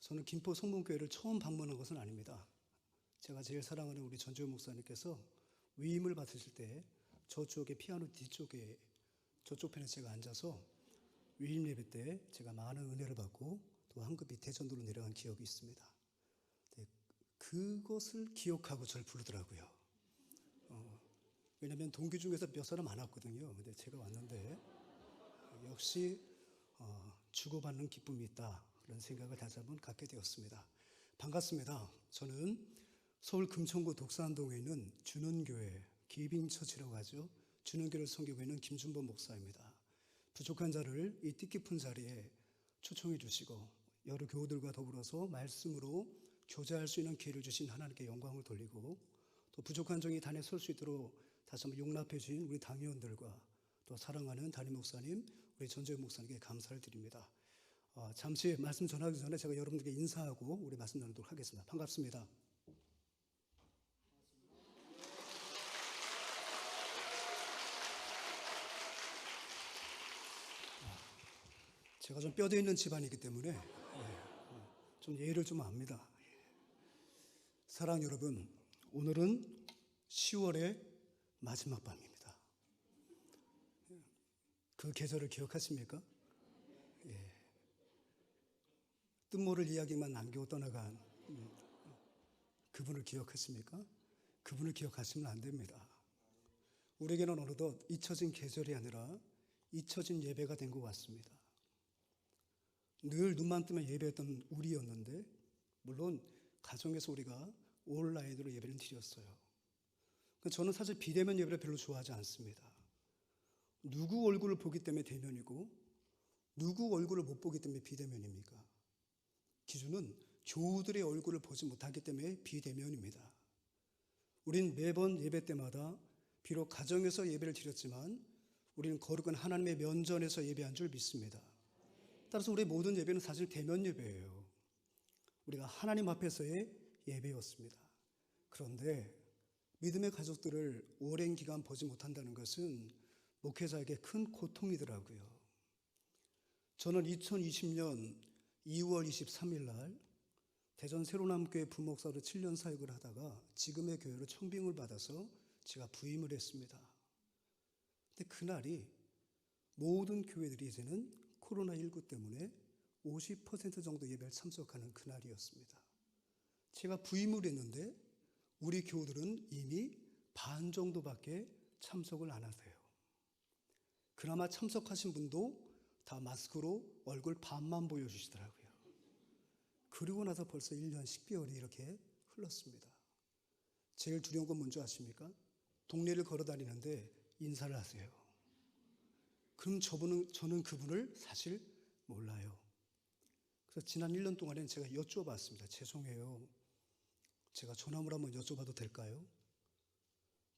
저는 김포 성문교회를 처음 방문한 것은 아닙니다. 제가 제일 사랑하는 우리 전주현 목사님께서 위임을 받으실 때 저쪽에 피아노 뒤쪽에 저쪽 편에 제가 앉아서 위임 예배 때 제가 많은 은혜를 받고 또 황급히 대전도로 내려간 기억이 있습니다. 네, 그것을 기억하고 저를 부르더라고요. 왜냐하면 동기 중에서 몇 사람 안 왔거든요. 근데 제가 왔는데 역시 주고받는 기쁨이 있다, 그런 생각을 다시 한번 갖게 되었습니다. 반갑습니다. 저는 서울 금천구 독산동에 있는 준원교회 기빙처치라고 하죠. 준원교회를 섬기고 있는 김준범 목사입니다. 부족한 자를 이 뜻깊은 자리에 초청해 주시고 여러 교우들과 더불어서 말씀으로 교제할 수 있는 기회를 주신 하나님께 영광을 돌리고, 또 부족한 종이 단에 설 수 있도록 다시 한번 용납해 주신 우리 당회원들과 또 사랑하는 담임 목사님, 우리 전재현 목사님께 감사를 드립니다. 잠시 말씀 전하기 전에 제가 여러분들께 인사하고 우리 말씀 나누도록 하겠습니다. 반갑습니다. 제가 좀 뼈대 있는 집안이기 때문에 좀 예의를 좀 압니다. 사랑 여러분, 오늘은 10월의 마지막 밤입니다. 그 계절을 기억하십니까? 뜻모를 이야기만 남기고 떠나간 그분을 기억하십니까? 그분을 기억하시면 안 됩니다. 우리에게는 어느덧 잊혀진 계절이 아니라 잊혀진 예배가 된 것 같습니다. 늘 눈만 뜨면 예배했던 우리였는데, 물론 가정에서 우리가 온라인으로 예배를 드렸어요. 저는 사실 비대면 예배를 별로 좋아하지 않습니다. 누구 얼굴을 보기 때문에 대면이고 누구 얼굴을 못 보기 때문에 비대면입니까? 기준은 교우들의 얼굴을 보지 못하기 때문에 비대면입니다. 우린 매번 예배 때마다 비록 가정에서 예배를 드렸지만 우리는 거룩한 하나님의 면전에서 예배한 줄 믿습니다. 따라서 우리의 모든 예배는 사실 대면 예배예요. 우리가 하나님 앞에서의 예배였습니다. 그런데 믿음의 가족들을 오랜 기간 보지 못한다는 것은 목회자에게 큰 고통이더라고요. 저는 2020년 2월 23일 날 대전 새로남교회 부목사로 7년 사역을 하다가 지금의 교회로 청빙을 받아서 제가 부임을 했습니다. 근데 그날이 모든 교회들이 이제는 코로나19 때문에 50% 정도 예배를 참석하는 그날이었습니다. 제가 부임을 했는데 우리 교우들은 이미 반 정도밖에 참석을 안 하세요. 그나마 참석하신 분도 다 마스크로 얼굴 반만 보여주시더라고요. 그리고 나서 벌써 1년 10개월이 이렇게 흘렀습니다. 제일 두려운 건 뭔지 아십니까? 동네를 걸어다니는데 인사를 하세요. 그럼 저는 그분을 사실 몰라요. 그래서 지난 1년 동안에는 제가 여쭤봤습니다. 죄송해요, 제가 전화를 한번 여쭤봐도 될까요?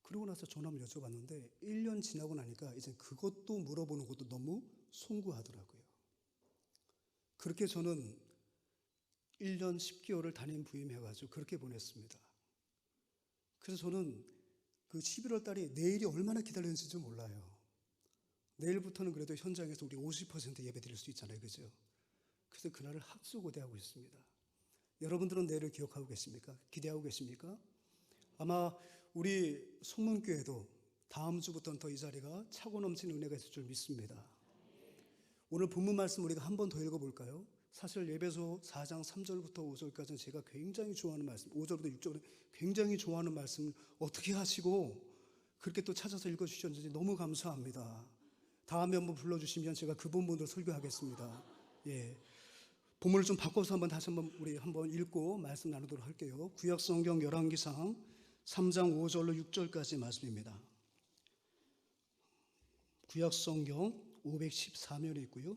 그러고 나서 전화를 여쭤봤는데 1년 지나고 나니까 이제 그것도 물어보는 것도 너무 송구하더라고요. 그렇게 저는 1년 10개월을 담임 부임해가지고 그렇게 보냈습니다. 그래서 저는 그 11월 달이 내일이 얼마나 기다렸는지 몰라요. 내일부터는 그래도 현장에서 우리 50% 예배 드릴 수 있잖아요, 그죠? 그래서 그날을 학수고대하고 있습니다. 여러분들은 내일을 기억하고 계십니까? 기대하고 계십니까? 아마 우리 송문교회도 다음 주부터는 더 이 자리가 차고 넘치는 은혜가 있을 줄 믿습니다. 오늘 본문 말씀 우리가 한 번 더 읽어볼까요? 사실 예배소 4장 3절부터 5절까지는 제가 굉장히 좋아하는 말씀, 5절부터 6절은 굉장히 좋아하는 말씀을 어떻게 하시고 그렇게 또 찾아서 읽어주셨는지 너무 감사합니다. 다음에 한번 불러주시면 제가 그 본문으로 설교하겠습니다. 본문을 좀 바꿔서 우리 한번 읽고 말씀 나누도록 할게요. 구약성경 열왕기상 3장 5절로 6절까지 말씀입니다. 구약성경 514면에 있고요.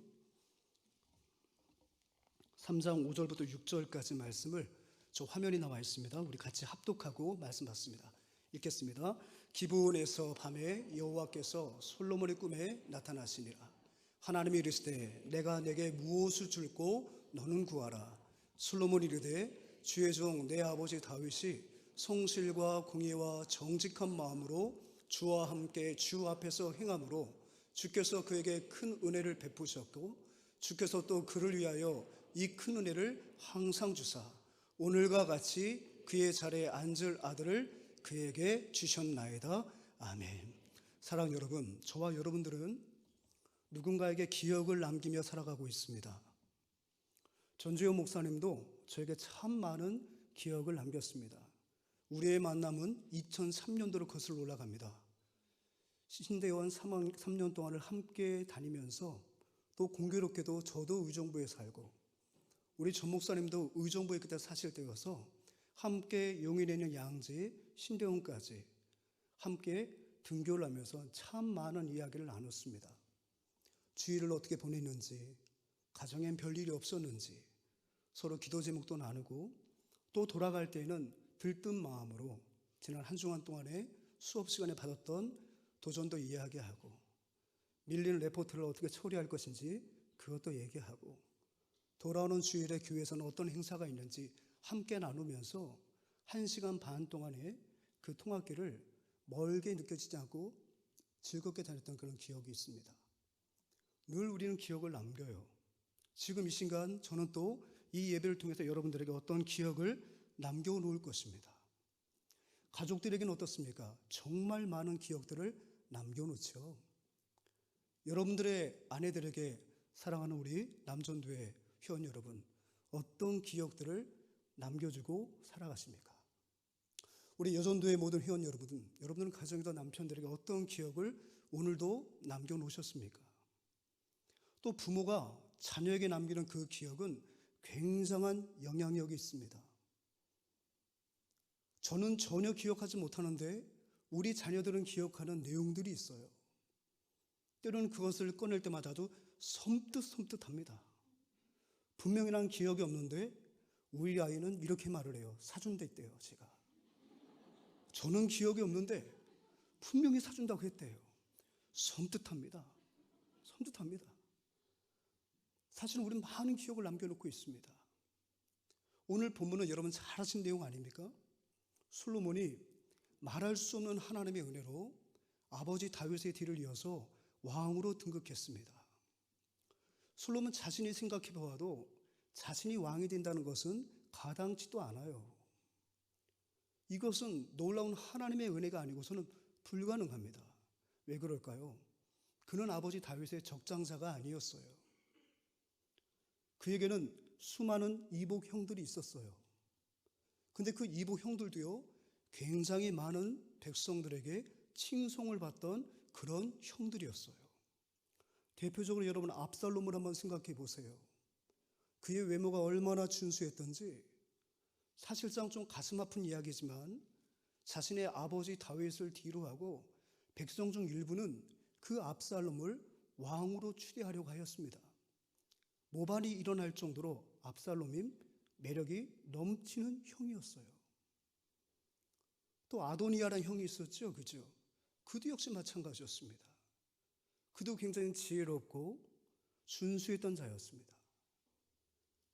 3장 5절부터 6절까지 말씀을 저 화면이 나와 있습니다. 우리 같이 합독하고 말씀 받습니다. 읽겠습니다. 기브온에서 밤에 여호와께서 솔로몬의 꿈에 나타나시니라. 하나님이 이르시되 내가 내게 무엇을 줄고 너는 구하라. 솔로몬이 이르되 주의 종 내 아버지 다윗이 성실과 공의와 정직한 마음으로 주와 함께 주 앞에서 행함으로 주께서 그에게 큰 은혜를 베푸셨고 주께서 또 그를 위하여 이 큰 은혜를 항상 주사 오늘과 같이 그의 자리에 앉을 아들을 그에게 주셨나이다. 아멘. 사랑하는 여러분, 저와 여러분들은 누군가에게 기억을 남기며 살아가고 있습니다. 전주현 목사님도 저에게 참 많은 기억을 남겼습니다. 우리의 만남은 2003년도로 거슬러 올라갑니다. 신대원 3년 동안을 함께 다니면서 또 공교롭게도 저도 의정부에 살고 우리 전 목사님도 의정부에 그때 사실 때여서 함께 용인에 있는 양재, 신대원까지 함께 등교를 하면서 참 많은 이야기를 나눴습니다. 주일을 어떻게 보냈는지, 가정엔 별일이 없었는지 서로 기도 제목도 나누고 또 돌아갈 때에는 들뜬 마음으로 지난 한 주간 동안에 수업 시간에 받았던 도전도 이야기하고 밀린 레포트를 어떻게 처리할 것인지 그것도 얘기하고 돌아오는 주일에 교회에서는 어떤 행사가 있는지 함께 나누면서 1시간 반 동안의 그 통학길을 멀게 느껴지지 않고 즐겁게 다녔던 그런 기억이 있습니다. 늘 우리는 기억을 남겨요. 지금 이 순간 저는 또 이 예배를 통해서 여러분들에게 어떤 기억을 남겨놓을 것입니다. 가족들에게는 어떻습니까? 정말 많은 기억들을 남겨놓죠. 여러분들의 아내들에게 사랑하는 우리 남전도의 회원 여러분, 어떤 기억들을 남겨주고 살아가십니까? 우리 여전도의 모든 회원 여러분, 여러분들은 가정이든 남편들에게 어떤 기억을 오늘도 남겨놓으셨습니까? 또 부모가 자녀에게 남기는 그 기억은 굉장한 영향력이 있습니다. 저는 전혀 기억하지 못하는데 우리 자녀들은 기억하는 내용들이 있어요. 때로는 그것을 꺼낼 때마다도 섬뜩섬뜩합니다. 분명히 난 기억이 없는데 우리 아이는 이렇게 말을 해요. 사준다 했대요. 제가. 저는 기억이 없는데 분명히 사준다고 했대요. 섬뜩합니다. 섬뜩합니다. 사실은 우리는 많은 기억을 남겨놓고 있습니다. 오늘 본문은 여러분 잘 아신 내용 아닙니까? 솔로몬이 말할 수 없는 하나님의 은혜로 아버지 다윗의 뒤를 이어서 왕으로 등극했습니다. 솔로몬 자신이 생각해 보아도 자신이 왕이 된다는 것은 가당치도 않아요. 이것은 놀라운 하나님의 은혜가 아니고서는 불가능합니다. 왜 그럴까요? 그는 아버지 다윗의 적장자가 아니었어요. 그에게는 수많은 이복 형들이 있었어요. 근데 그 이복 형들도요, 굉장히 많은 백성들에게 칭송을 받던 그런 형들이었어요. 대표적으로 여러분 압살롬을 한번 생각해 보세요. 그의 외모가 얼마나 준수했던지 사실상 좀 가슴 아픈 이야기지만 자신의 아버지 다윗을 뒤로하고 백성 중 일부는 그 압살롬을 왕으로 추대하려고 하였습니다. 모반이 일어날 정도로 압살롬이 매력이 넘치는 형이었어요. 또 아도니아라는 형이 있었죠. 그죠? 그도 역시 마찬가지였습니다. 그도 굉장히 지혜롭고 순수했던 자였습니다.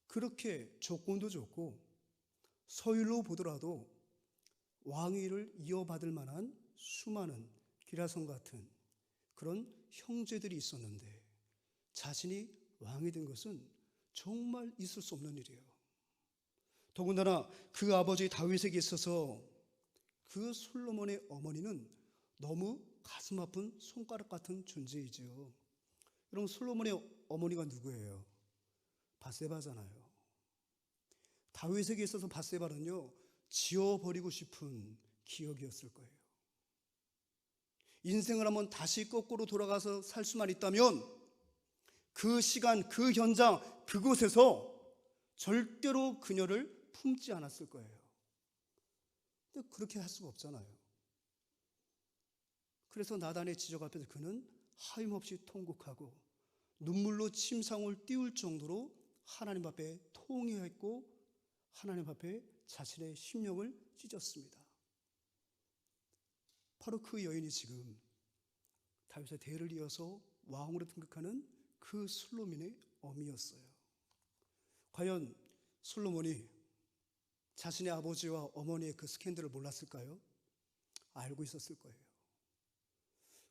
그렇게 조건도 좋고 서율로 보더라도 왕위를 이어받을 만한 수많은 기라성 같은 그런 형제들이 있었는데 자신이 왕이 된 것은 정말 있을 수 없는 일이에요. 더군다나 그 아버지 다윗에게 있어서 그 솔로몬의 어머니는 너무 가슴 아픈 손가락 같은 존재이지요. 여러분 솔로몬의 어머니가 누구예요? 밧세바잖아요. 다윗에게 있어서 밧세바는요, 지워버리고 싶은 기억이었을 거예요. 인생을 한번 다시 거꾸로 돌아가서 살 수만 있다면 그 시간, 그 현장, 그곳에서 절대로 그녀를 품지 않았을 거예요. 근데 그렇게 할 수가 없잖아요. 그래서 나단의 지적 앞에서 그는 하염없이 통곡하고 눈물로 침상을 띄울 정도로 하나님 앞에 통회했고 하나님 앞에 자신의 심령을 찢었습니다. 바로 그 여인이 지금 다윗의 대를 이어서 왕으로 등극하는 그 솔로몬의 어미였어요. 과연 솔로몬이 자신의 아버지와 어머니의 그 스캔들을 몰랐을까요? 알고 있었을 거예요.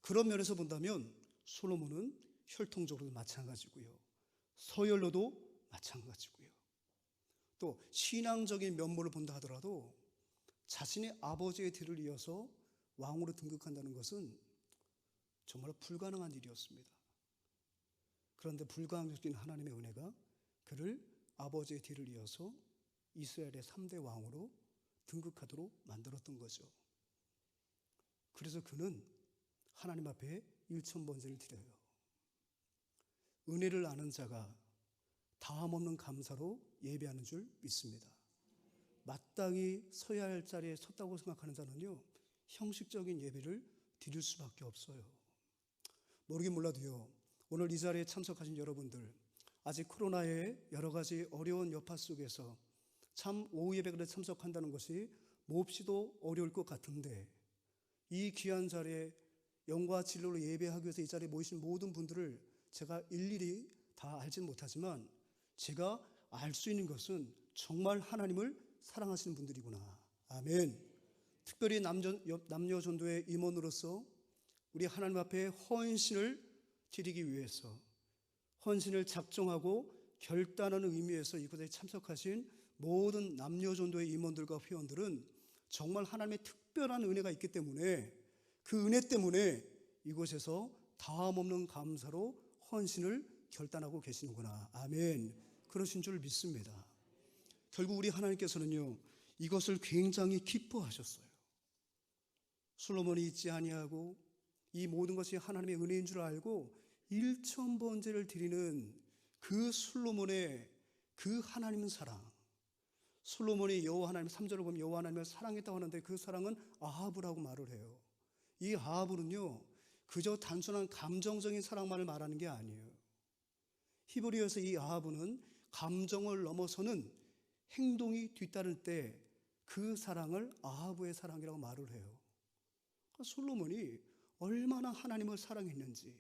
그런 면에서 본다면 솔로몬은 혈통적으로도 마찬가지고요, 서열로도 마찬가지고요, 또 신앙적인 면모를 본다 하더라도 자신의 아버지의 뒤를 이어서 왕으로 등극한다는 것은 정말 불가능한 일이었습니다. 그런데 불가항력적인 하나님의 은혜가 그를 아버지의 뒤를 이어서 이스라엘의 3대 왕으로 등극하도록 만들었던 거죠. 그래서 그는 하나님 앞에 일천번제를 드려요. 은혜를 아는 자가 다함없는 감사로 예배하는 줄 믿습니다. 마땅히 서야 할 자리에 섰다고 생각하는 자는요, 형식적인 예배를 드릴 수밖에 없어요. 모르긴 몰라도요, 오늘 이 자리에 참석하신 여러분들, 아직 코로나의 여러 가지 어려운 여파 속에서 참 오후 예배에 참석한다는 것이 몹시도 어려울 것 같은데, 이 귀한 자리에 영과 진리로 예배하기 위해서 이 자리에 모이신 모든 분들을 제가 일일이 다 알지는 못하지만 제가 알 수 있는 것은 정말 하나님을 사랑하시는 분들이구나. 아멘. 특별히 남녀 전도의 임원으로서 우리 하나님 앞에 헌신을 드리기 위해서 헌신을 작정하고 결단하는 의미에서 이곳에 참석하신 모든 남녀 전도의 임원들과 회원들은 정말 하나님의 특별한 은혜가 있기 때문에 그 은혜 때문에 이곳에서 다함없는 감사로 헌신을 결단하고 계시는구나. 아멘. 그러신 줄 믿습니다. 결국 우리 하나님께서는요, 이것을 굉장히 기뻐하셨어요. 솔로몬이 잊지 아니하고 이 모든 것이 하나님의 은혜인 줄 알고 일천번제를 드리는 그 솔로몬의 그 하나님은 사랑, 솔로몬이 여호와 하나님 3절을 보면 여호와 하나님을 사랑했다고 하는데 그 사랑은 아하브라고 말을 해요. 이 아하브는요, 그저 단순한 감정적인 사랑만을 말하는 게 아니에요. 히브리어에서 이 아하브는 감정을 넘어서는 행동이 뒤따를 때 그 사랑을 아하브의 사랑이라고 말을 해요. 그러니까 솔로몬이 얼마나 하나님을 사랑했는지,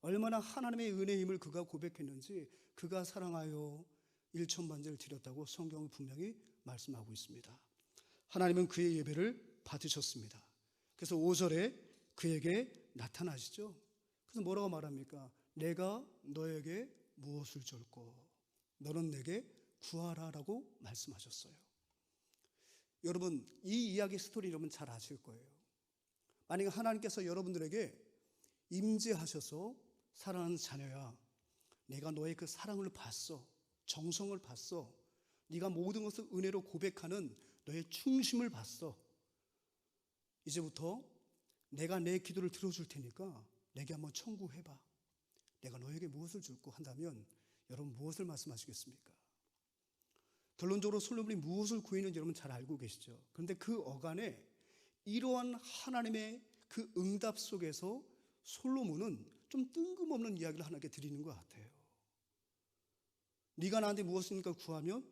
얼마나 하나님의 은혜임을 그가 고백했는지, 그가 사랑하여 일천번제를 드렸다고 성경은 분명히 말씀하고 있습니다. 하나님은 그의 예배를 받으셨습니다. 그래서 5절에 그에게 나타나시죠. 그래서 뭐라고 말합니까? 내가 너에게 무엇을 줄고 너는 내게 구하라라고 말씀하셨어요. 여러분, 이 이야기 스토리 여러분 잘 아실 거예요. 만약에 하나님께서 여러분들에게 임재하셔서 사랑하는 자녀야, 내가 너의 그 사랑을 봤어, 정성을 봤어, 네가 모든 것을 은혜로 고백하는 너의 충심을 봤어, 이제부터 내가 내 기도를 들어줄 테니까 내게 한번 청구해봐, 내가 너에게 무엇을 줄고 한다면 여러분 무엇을 말씀하시겠습니까? 결론적으로 솔로몬이 무엇을 구했는지 여러분 잘 알고 계시죠? 그런데 그 어간에 이러한 하나님의 그 응답 속에서 솔로몬은 좀 뜬금없는 이야기를 하나님께 드리는 것 같아요. 네가 나한테 무엇입니까 구하면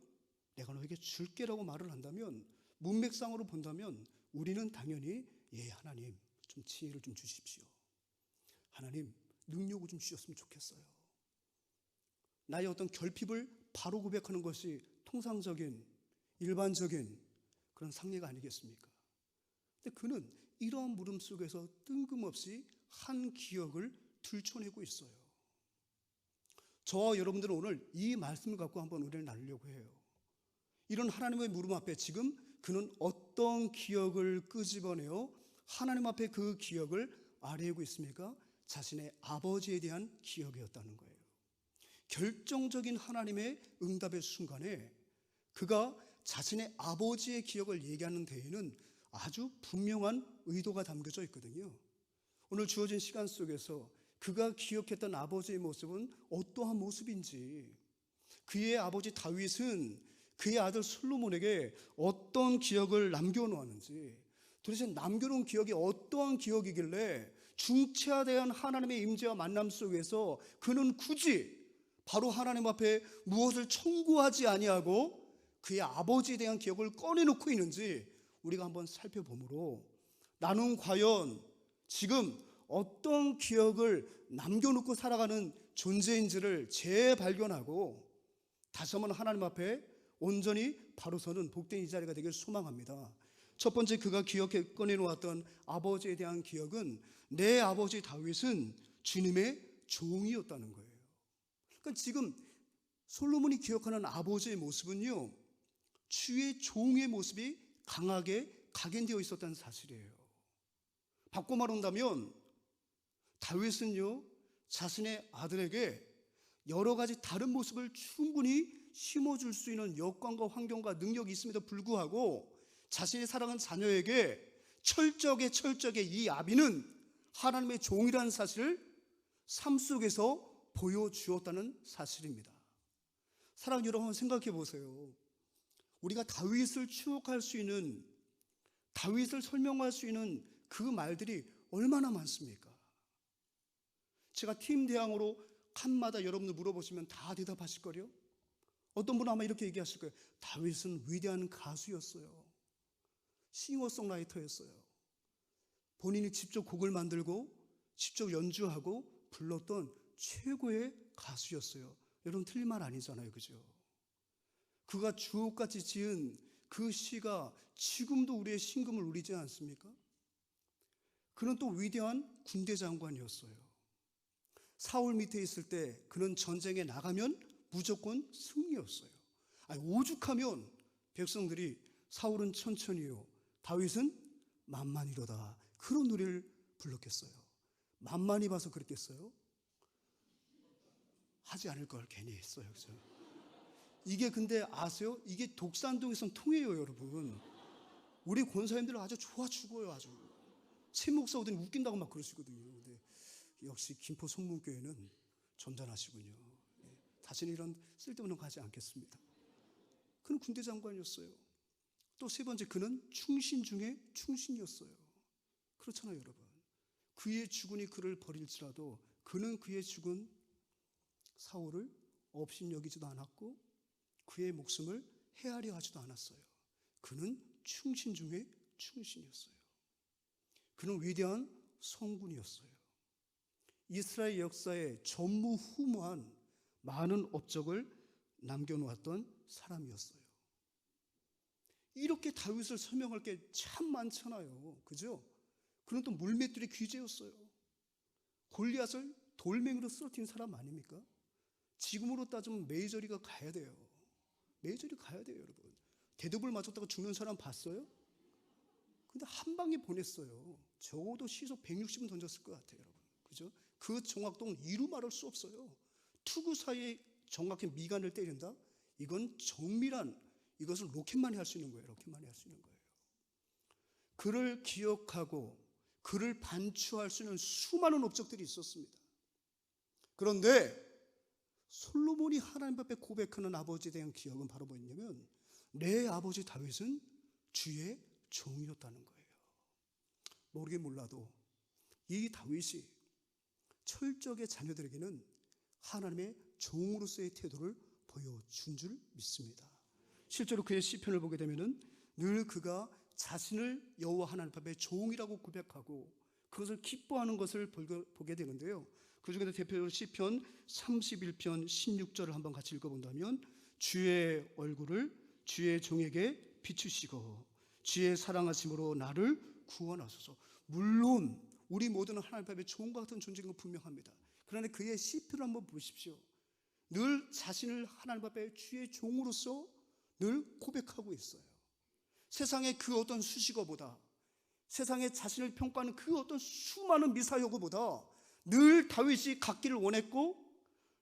내가 너에게 줄게라고 말을 한다면, 문맥상으로 본다면 우리는 당연히 예 하나님 좀 지혜를 좀 주십시오, 하나님 능력을 좀 주셨으면 좋겠어요, 나의 어떤 결핍을 바로 고백하는 것이 통상적인 일반적인 그런 상례가 아니겠습니까? 근데 그는 이러한 물음 속에서 뜬금없이 한 기억을 들춰내고 있어요. 저와 여러분들은 오늘 이 말씀을 갖고 한번 은혜를 나누려고 해요. 이런 하나님의 물음 앞에 지금 그는 어떤 기억을 끄집어내어 하나님 앞에 그 기억을 아뢰고 있습니까? 자신의 아버지에 대한 기억이었다는 거예요. 결정적인 하나님의 응답의 순간에 그가 자신의 아버지의 기억을 얘기하는 데에는 아주 분명한 의도가 담겨져 있거든요. 오늘 주어진 시간 속에서 그가 기억했던 아버지의 모습은 어떠한 모습인지, 그의 아버지 다윗은 그의 아들 솔로몬에게 어떤 기억을 남겨놓았는지, 도대체 남겨놓은 기억이 어떠한 기억이길래 중차대한 하나님의 임재와 만남 속에서 그는 굳이 바로 하나님 앞에 무엇을 청구하지 아니하고 그의 아버지에 대한 기억을 꺼내놓고 있는지 우리가 한번 살펴보므로, 나는 과연 지금 어떤 기억을 남겨놓고 살아가는 존재인지를 재발견하고 다시 한번 하나님 앞에 온전히 바로 서는 복된 이 자리가 되길 소망합니다. 첫 번째, 그가 기억해 꺼내놓았던 아버지에 대한 기억은 내 아버지 다윗은 주님의 종이었다는 거예요. 그러니까 지금 솔로몬이 기억하는 아버지의 모습은요, 주의 종의 모습이 강하게 각인되어 있었다는 사실이에요. 바꿔 말한다면 다윗은요, 자신의 아들에게 여러 가지 다른 모습을 충분히 심어줄 수 있는 여건과 환경과 능력이 있음에도 불구하고 자신의 사랑하는 자녀에게 철저하게 이 아비는 하나님의 종이라는 사실을 삶 속에서 보여주었다는 사실입니다. 사랑하는 여러분, 생각해 보세요. 우리가 다윗을 추억할 수 있는, 다윗을 설명할 수 있는 그 말들이 얼마나 많습니까? 제가 팀 대항으로 칸마다 여러분들 물어보시면 다 대답하실 거요. 어떤 분은 아마 이렇게 얘기하실 거예요. 다윗은 위대한 가수였어요. 싱어송라이터였어요. 본인이 직접 곡을 만들고 직접 연주하고 불렀던 최고의 가수였어요. 여러분, 틀린 말 아니잖아요, 그죠? 그가 주옥같이 지은 그 시가 지금도 우리의 심금을 울리지 않습니까? 그는 또 위대한 군대 장관이었어요. 사울 밑에 있을 때 그는 전쟁에 나가면 무조건 승리였어요. 오죽하면 백성들이 사울은 천천히요, 다윗은 만만히로다, 그런 노래를 불렀겠어요. 만만히 봐서 그랬겠어요? 하지 않을 걸 괜히 했어요. 그죠? 이게 근데 아세요? 이게 독산동에선 통해요, 여러분. 우리 권사님들 아주 좋아 죽어요. 아주 새 목사들이 웃긴다고 막 그러시거든요. 근데 역시 김포 성문교회는 점잖하시군요. 다시는 이런 쓸데없는 거 하지 않겠습니다. 그는 군대 장관이었어요. 또 세 번째, 그는 충신 중에 충신이었어요. 그렇잖아요, 여러분. 그의 주군이 그를 버릴지라도 그는 그의 주군 사울을 업신여기지도 않았고 그의 목숨을 헤아려 하지도 않았어요. 그는 충신 중에 충신이었어요. 그는 위대한 성군이었어요. 이스라엘 역사에 전무후무한 많은 업적을 남겨놓았던 사람이었어요. 이렇게 다윗을 설명할 게 참 많잖아요, 그죠? 그는 또 물맷돌이 귀재였어요. 골리앗을 돌멩이로 쓰러뜨린 사람 아닙니까? 지금으로 따지면 메이저리가 가야 돼요. 메이저리 가야 돼요, 여러분. 대dob을 맞았다가 죽는 사람 봤어요? 근데 한 방에 보냈어요. 적어도 시속 160은 던졌을 것 같아요, 여러분. 그죠? 그 정확도는 이루 말할 수 없어요. 투구 사이에 정확히 미간을 때린다? 이건 정밀한, 이것은 로켓만이 할 수 있는 거예요. 로켓만이 할 수 있는 거예요. 그를 기억하고 그를 반추할 수 있는 수많은 업적들이 있었습니다. 그런데 솔로몬이 하나님 앞에 고백하는 아버지에 대한 기억은 바로 뭐였냐면, 내 아버지 다윗은 주의 종이었다는 거예요. 모르긴 몰라도 이 다윗이 철저하게 자녀들에게는 하나님의 종으로서의 태도를 보여준 줄 믿습니다. 실제로 그의 시편을 보게 되면은 늘 그가 자신을 여호와 하나님 앞에 종이라고 고백하고 그것을 기뻐하는 것을 보게 되는데요. 그 중에서 대표적으로 시편 31편 16절을 한번 같이 읽어본다면, 주의 얼굴을 주의 종에게 비추시고 주의 사랑하심으로 나를 구원하소서. 물론 우리 모두는 하나님 앞에 종과 같은 존재인 건 분명합니다. 그러나 그의 시편을 한번 보십시오. 늘 자신을 하나님 앞에 주의 종으로서 늘 고백하고 있어요. 세상의 그 어떤 수식어보다, 세상에 자신을 평가하는 그 어떤 수많은 미사여구보다 늘 다윗이 갖기를 원했고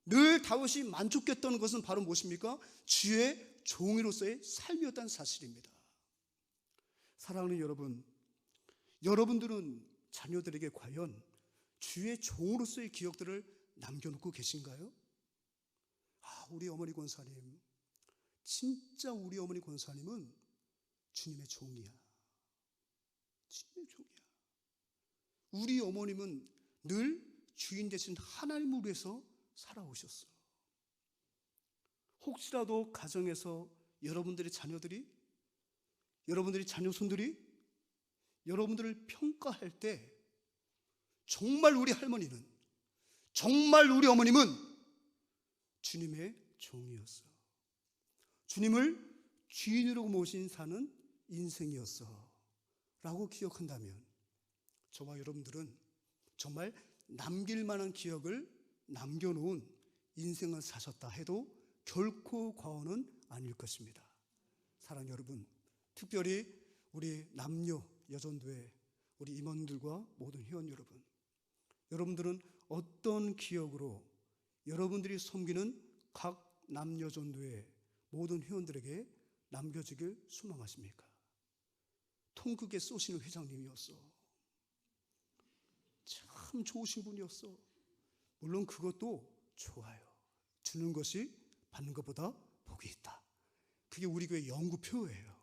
늘 다윗이 만족했던 것은 바로 무엇입니까? 주의 종으로서의 삶이었다는 사실입니다. 사랑하는 여러분, 여러분들은 자녀들에게 과연 주의 종으로서의 기억들을 남겨놓고 계신가요? 우리 어머니 권사님, 진짜 우리 어머니 권사님은 주님의 종이야. 주님의 종이야. 우리 어머님은 늘 주인 되신 하나님을 위해서 살아오셨어. 혹시라도 가정에서 여러분들의 자녀들이, 여러분들의 자녀손들이 여러분들을 평가할 때 정말 우리 할머니는, 정말 우리 어머님은 주님의 종이었어. 주님을 주인으로 모신 사는 인생이었어 라고 기억한다면 저와 여러분들은 정말 남길 만한 기억을 남겨놓은 인생을 사셨다 해도 결코 과언은 아닐 것입니다. 사랑하는 여러분, 특별히 우리 남녀 여전도회 우리 임원들과 모든 회원 여러분, 여러분들은 어떤 기억으로 여러분들이 섬기는 각 남녀 전도회 모든 회원들에게 남겨지길 소망하십니까? 통 크게 쏘시는 회장님이었어. 참 좋으신 분이었어. 물론 그것도 좋아요. 주는 것이 받는 것보다 복이 있다. 그게 우리 교회 연구표예요.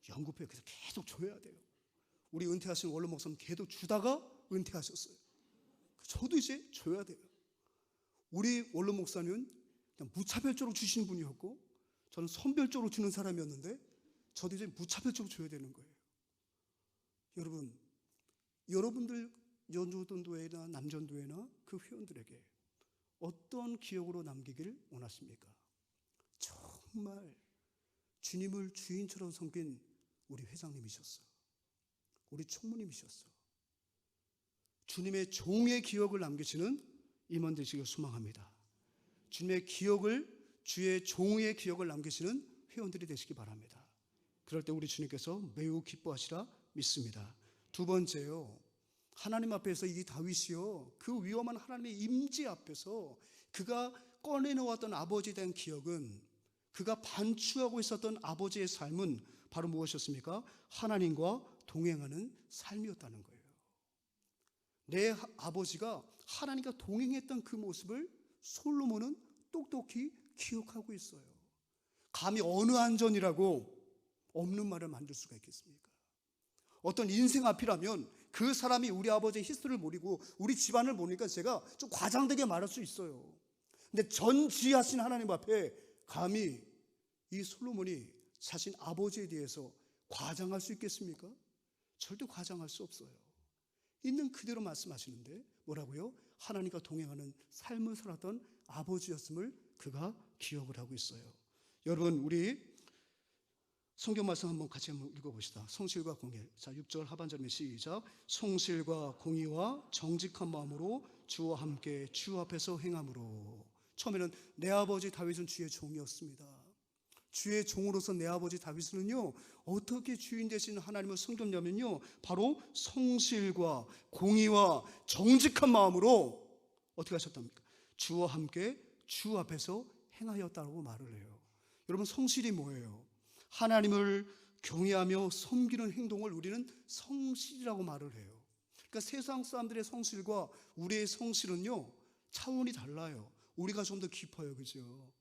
연구표. 그래서 계속 줘야 돼요. 우리 은퇴하신 원로 목사님 계속 주다가 은퇴하셨어요. 저도 이제 줘야 돼요. 우리 원로 목사님은 그냥 무차별적으로 주시는 분이었고, 저는 선별적으로 주는 사람이었는데, 저도 이제 무차별적으로 줘야 되는 거예요. 여러분, 여러분들 연주전도회나 남전도회나 그 회원들에게 어떤 기억으로 남기길 원하십니까? 정말 주님을 주인처럼 섬긴 우리 회장님이셨어. 우리 총무님이셨어. 주님의 종의 기억을 남기시는 임원 되시길 소망합니다. 주님의 기억을, 주의 종의 기억을 남기시는 회원들이 되시기 바랍니다. 그럴 때 우리 주님께서 매우 기뻐하시라 믿습니다. 두 번째요, 하나님 앞에서 이 다윗이요, 그 위험한 하나님의 임재 앞에서 그가 꺼내놓았던 아버지에 대한 기억은, 그가 반추하고 있었던 아버지의 삶은 바로 무엇이었습니까? 하나님과 동행하는 삶이었다는 거예요. 내 아버지가 하나님과 동행했던 그 모습을 솔로몬은 똑똑히 기억하고 있어요. 감히 어느 안전이라고 없는 말을 만들 수가 있겠습니까? 어떤 인생 앞이라면 그 사람이 우리 아버지의 히스토리를 모르고 우리 집안을 모르니까 제가 좀 과장되게 말할 수 있어요. 근데 전지하신 하나님 앞에 감히 이 솔로몬이 자신 아버지에 대해서 과장할 수 있겠습니까? 절대 과장할 수 없어요. 있는 그대로 말씀하시는데 뭐라고요? 하나님과 동행하는 삶을 살았던 아버지였음을 그가 기억을 하고 있어요. 여러분, 우리 성경 말씀 한번 같이 한번 읽어봅시다. 성실과 공의. 자, 6절 하반절에 시작. 성실과 공의와 정직한 마음으로 주와 함께 주 앞에서 행함으로. 처음에는 내 아버지 다윗은 주의 종이었습니다. 주의 종으로서 내 아버지 다윗은요, 어떻게 주인 되신 하나님을 섬겼냐면요, 바로 성실과 공의와 정직한 마음으로 어떻게 하셨답니까? 주와 함께 주 앞에서 행하였다고 말을 해요. 여러분, 성실이 뭐예요? 하나님을 경외하며 섬기는 행동을 우리는 성실이라고 말을 해요. 그러니까 세상 사람들의 성실과 우리의 성실은요, 차원이 달라요. 우리가 좀 더 깊어요. 그죠?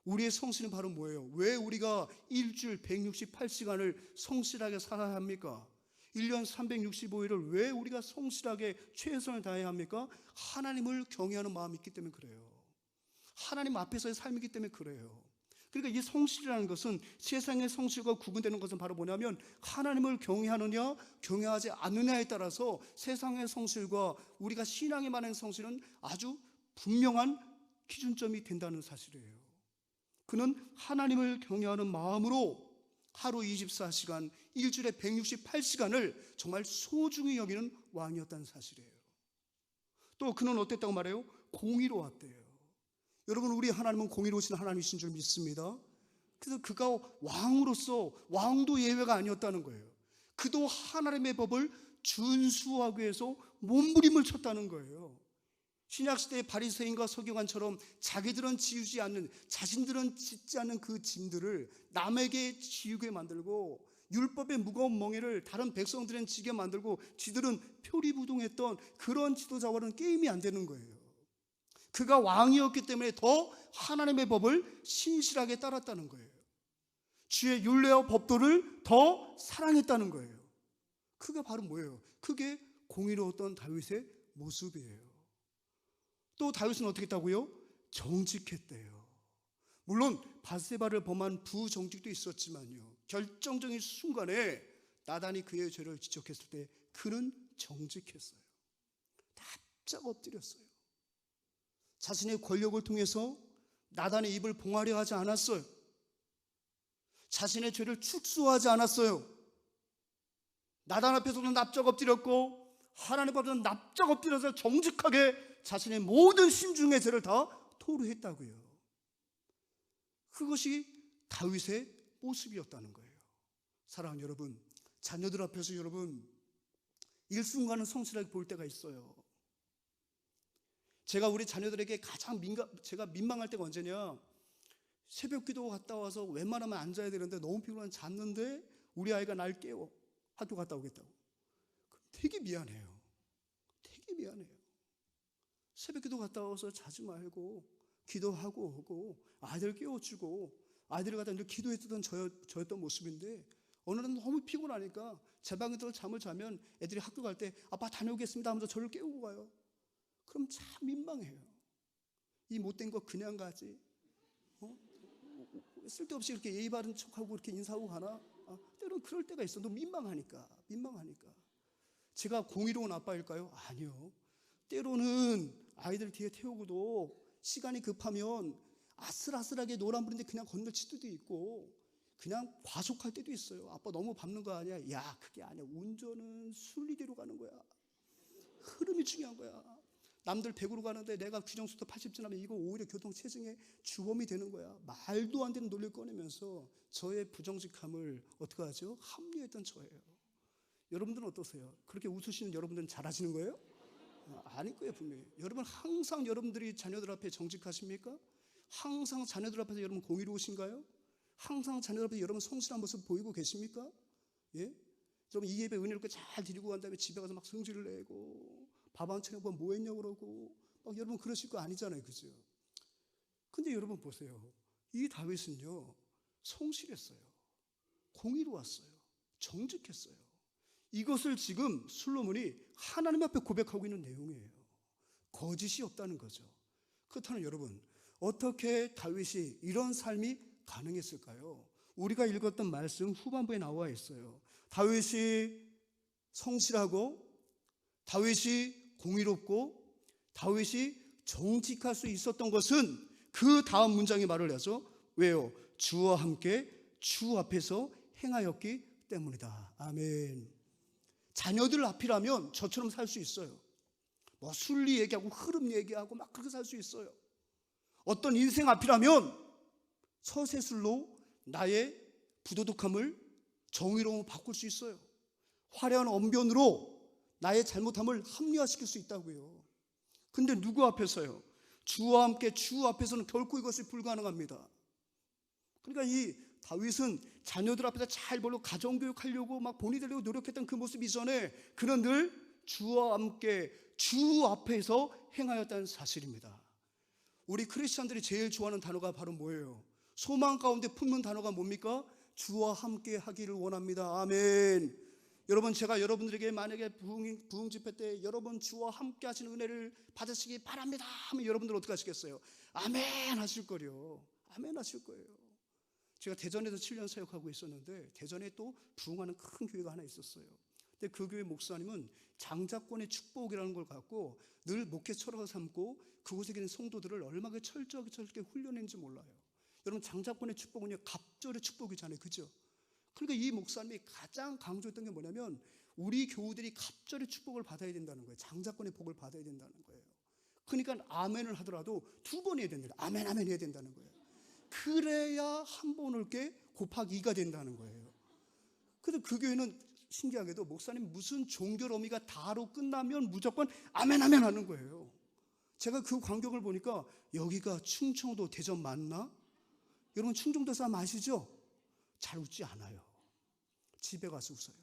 우리의 성실은 바로 뭐예요? 왜 우리가 일주일 168시간을 성실하게 살아야 합니까? 1년 365일을 왜 우리가 성실하게 최선을 다해야 합니까? 하나님을 경외하는 마음이 있기 때문에 그래요. 하나님 앞에서의 삶이기 때문에 그래요. 그러니까 이 성실이라는 것은, 세상의 성실과 구분되는 것은 바로 뭐냐면, 하나님을 경외하느냐 경외하지 않느냐에 따라서 세상의 성실과 우리가 신앙에 말하는 성실은 아주 분명한 기준점이 된다는 사실이에요. 그는 하나님을 경외하는 마음으로 하루 24시간, 일주일에 168시간을 정말 소중히 여기는 왕이었다는 사실이에요. 또 그는 어땠다고 말해요? 공의로웠대요. 여러분, 우리 하나님은 공의로우신 하나님이신 줄 믿습니다. 그래서 그가 왕으로서, 왕도 예외가 아니었다는 거예요. 그도 하나님의 법을 준수하기 위해서 몸부림을 쳤다는 거예요. 신약시대의 바리새인과 서기관처럼 자기들은 지우지 않는, 자신들은 짓지 않는 그 짐들을 남에게 지우게 만들고, 율법의 무거운 멍에를 다른 백성들은 지게 만들고, 지들은 표리부동했던 그런 지도자와는 게임이 안 되는 거예요. 그가 왕이었기 때문에 더 하나님의 법을 신실하게 따랐다는 거예요. 주의 율례와 법도를 더 사랑했다는 거예요. 그게 바로 뭐예요? 그게 공의로웠던 다윗의 모습이에요. 또 다윗은 어떻게 했다고요? 정직했대요. 물론 바세바를 범한 부정직도 있었지만요, 결정적인 순간에 나단이 그의 죄를 지적했을 때 그는 정직했어요. 납작 엎드렸어요. 자신의 권력을 통해서 나단의 입을 봉하려 하지 않았어요. 자신의 죄를 축소하지 않았어요. 나단 앞에서도 납작 엎드렸고, 하나님 앞에서도 납작 엎드려서 정직하게 자신의 모든 심중의 죄를 다 토로했다고요. 그것이 다윗의 모습이었다는 거예요. 사랑하는 여러분, 자녀들 앞에서 여러분 일순간은 성실하게 볼 때가 있어요. 제가 우리 자녀들에게 제가 민망할 때가 언제냐, 새벽 기도 갔다 와서 웬만하면 앉아야 되는데 너무 피곤한 잤는데 우리 아이가 날 깨워. 학교 갔다 오겠다고. 되게 미안해요. 되게 미안해요. 새벽 기도 갔다 와서 자지 말고 기도하고 오고 아이들 깨워주고 아이들을 갖다 늘 기도했던 저였던 모습인데 어느 날 너무 피곤하니까 제 방에 들어 잠을 자면 애들이 학교 갈 때 아빠 다녀오겠습니다 하면서 저를 깨우고 가요. 그럼 참 민망해요. 이 못된 거 그냥 가지. 쓸데없이 이렇게 예의 바른 척하고 이렇게 인사하고 가나? 때로는 그럴 때가 있어. 너 민망하니까. 제가 공의로운 아빠일까요? 아니요. 때로는 아이들 뒤에 태우고도 시간이 급하면 아슬아슬하게 노란불인데 그냥 건너칠 때도 있고 그냥 과속할 때도 있어요. 아빠 너무 밟는 거 아니야? 야, 그게 아니야. 운전은 순리대로 가는 거야. 흐름이 중요한 거야. 남들 100으로 가는데 내가 규정속도 80 지나면 이거 오히려 교통체증의 주범이 되는 거야. 말도 안 되는 논리를 꺼내면서 저의 부정직함을 어떻게 하죠? 합리했던 저예요. 여러분들은 어떠세요? 그렇게 웃으시는 여러분들은 잘하시는 거예요? 아닐 거예요, 분명히. 여러분 항상 여러분들이 자녀들 앞에 정직하십니까? 항상 자녀들 앞에서 여러분 공의로우신가요? 항상 자녀들 앞에 여러분 성실한 모습 보이고 계십니까? 예? 여러분 이 예배 은혜롭게 잘 드리고 간 다음에 집에 가서 막 성질을 내고 밥 한 차려 뭐 했냐고 그러고 막 여러분 그러실 거 아니잖아요, 그죠? 근데 여러분 보세요. 이 다윗은요 성실했어요. 공의로웠어요. 정직했어요. 이것을 지금 솔로몬이 하나님 앞에 고백하고 있는 내용이에요. 거짓이 없다는 거죠. 그렇다면 여러분 어떻게 다윗이 이런 삶이 가능했을까요? 우리가 읽었던 말씀 후반부에 나와 있어요. 다윗이 성실하고 다윗이 공의롭고 다윗이 정직할 수 있었던 것은 그 다음 문장이 말을 해서 왜요? 주와 함께 주 앞에서 행하였기 때문이다. 아멘. 자녀들 앞이라면 저처럼 살 수 있어요. 뭐 순리 얘기하고 흐름 얘기하고 막 그렇게 살 수 있어요. 어떤 인생 앞이라면 서세술로 나의 부도덕함을 정의로움으로 바꿀 수 있어요. 화려한 언변으로 나의 잘못함을 합리화시킬 수 있다고요. 근데 누구 앞에서요? 주와 함께 주 앞에서는 결코 이것이 불가능합니다. 그러니까 이 다윗은 자녀들 앞에서 잘 벌고 가정교육하려고 막 본이 되려고 노력했던 그 모습 이전에 그는 늘 주와 함께 주 앞에서 행하였다는 사실입니다. 우리 크리스찬들이 제일 좋아하는 단어가 바로 뭐예요? 소망 가운데 품는 단어가 뭡니까? 주와 함께 하기를 원합니다. 아멘. 여러분 제가 여러분들에게 만약에 부흥 집회 때 여러분 주와 함께 하시는 은혜를 받으시기 바랍니다 하면 여러분들 어떻게 하시겠어요? 아멘 하실 거요. 아멘 하실 거예요. 제가 대전에서 7년 사역하고 있었는데 대전에 또 부흥하는 큰 교회가 하나 있었어요. 근데 그 교회 목사님은 장자권의 축복이라는 걸 갖고 늘 목회 철학을 삼고 그곳에 계신 성도들을 얼마나 철저하게 훈련했는지 몰라요. 여러분 장자권의 축복은요 갑절의 축복이잖아요, 그죠? 그러니까 이 목사님이 가장 강조했던 게 뭐냐면 우리 교우들이 갑절의 축복을 받아야 된다는 거예요. 장자권의 복을 받아야 된다는 거예요. 그러니까 아멘을 하더라도 2번 해야 된다. 아멘 아멘 해야 된다는 거예요. 그래야 한 번 올게 곱하기 2가 된다는 거예요. 그래서 그 교회는 신기하게도 목사님 무슨 종교 의미가 다로 끝나면 무조건 아멘 아멘 하는 거예요. 제가 그 광경을 보니까 여기가 충청도 대전 맞나? 여러분 충청도 사람 아시죠? 잘 웃지 않아요. 집에 가서 웃어요.